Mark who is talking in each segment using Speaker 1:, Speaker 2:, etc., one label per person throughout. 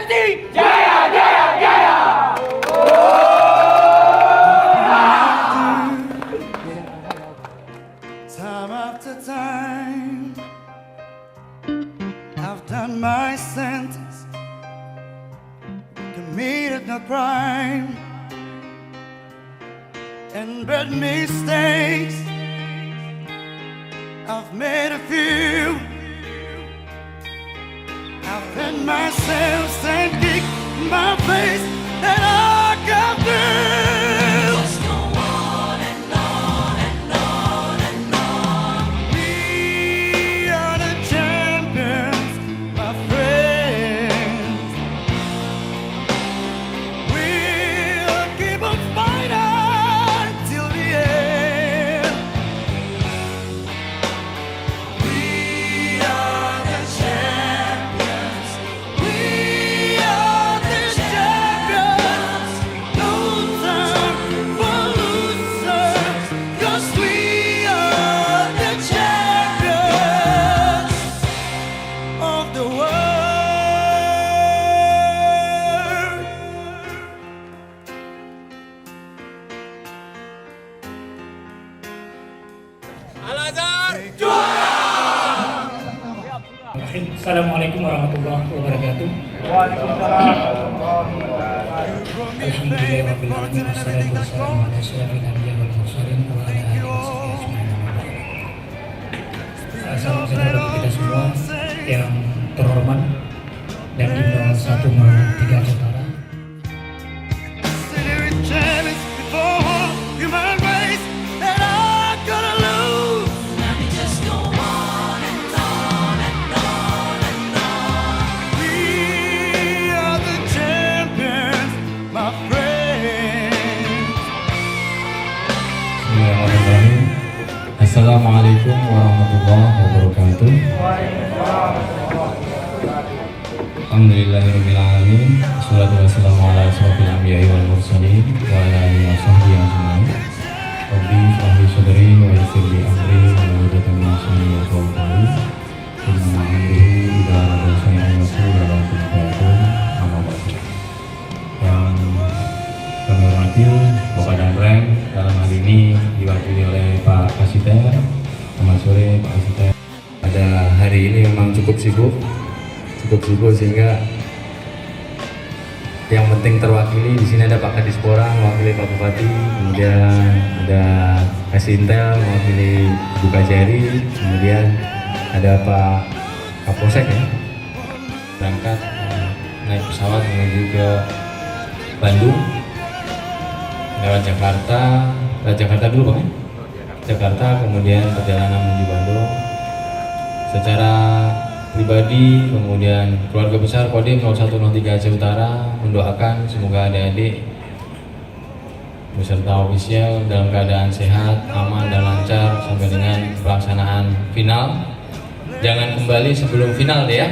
Speaker 1: FC Jaya Jaya Jaya.
Speaker 2: Time after time, I've done my sentence, committed no crime, and bad mistakes. I've made a few. I've had myself and kicked my face that I can do. Let's go on and on and on and on. We are the champions, my friends. We'll keep on fighting till the end. We are the champions. We are the champions. No time for losers, 'cause we are the champions of the world.
Speaker 3: Assalamualaikum warahmatullahi wabarakatuh. Alhamdulillahirrahmanirrahim. Wassalatu wassalamu ala asyrafil anbiya'i wal mursalin wa ala alihi washabihi ajma'in. Salam sejahtera kita semua yang terhormat dan di 0103 Jakarta.
Speaker 4: Assalamualaikum warahmatullahi wabarakatuh. Alhamdulillahirrahmanirrahim. Assalatu wassalamu ala asyrafil anbiya'i wal mursalin wa ala alihi washabihi ajma'in. Rabbi shrah li sadri wa yassir li amri wahlul 'uqdatam min lisani yafqahu qawli. Inna amrihi idza arada shay'an yaqulu lahu kun fayakun. Amma ba'du. Yang kami hormati Bapak dan Rem dalam hal ini diwakili oleh Pak Kasiter. Selamat sore Pak Kasiter. Pada hari ini memang cukup sibuk sehingga yang penting terwakili di sini ada Pak Kadispora mewakili Pak Bupati, kemudian ada Kasintel mewakili Bu Kajari, kemudian ada Pak Kapolsek ya berangkat naik pesawat menuju ke Bandung lewat Jakarta dulu Pak ya? Jakarta, kemudian perjalanan menuju Bandung. Secara pribadi, kemudian keluarga besar Kodim 0103 Aceh Utara mendoakan semoga adik-adik beserta ofisial dalam keadaan sehat, aman dan lancar sampai dengan pelaksanaan final. Jangan kembali sebelum final deh ya.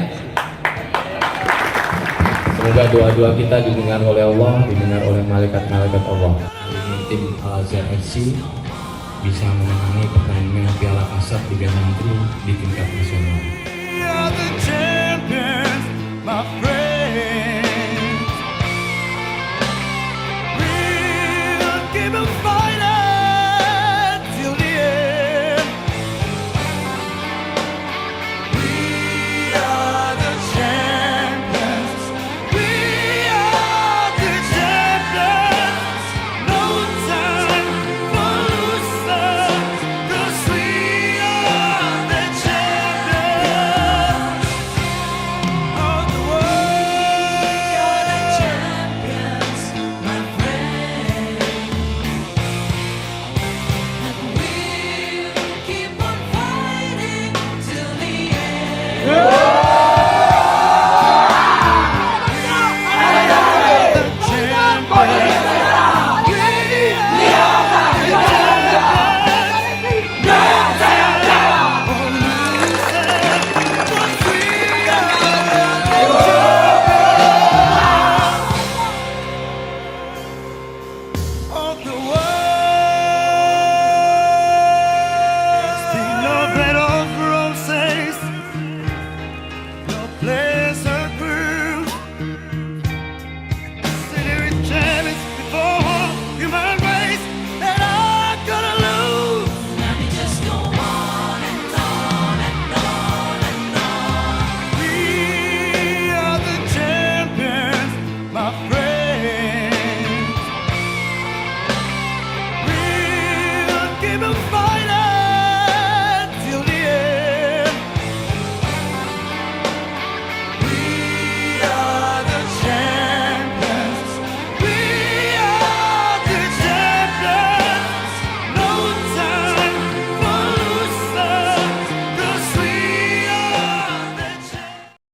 Speaker 4: Semoga doa-doa kita didengar oleh Allah, didengar oleh malaikat-malaikat Allah. Ini tim Al-Azhar FC bisa memenangi pertandingan Piala Kasab Liga Santri di tingkat nasional.
Speaker 2: We are the champions, my friends.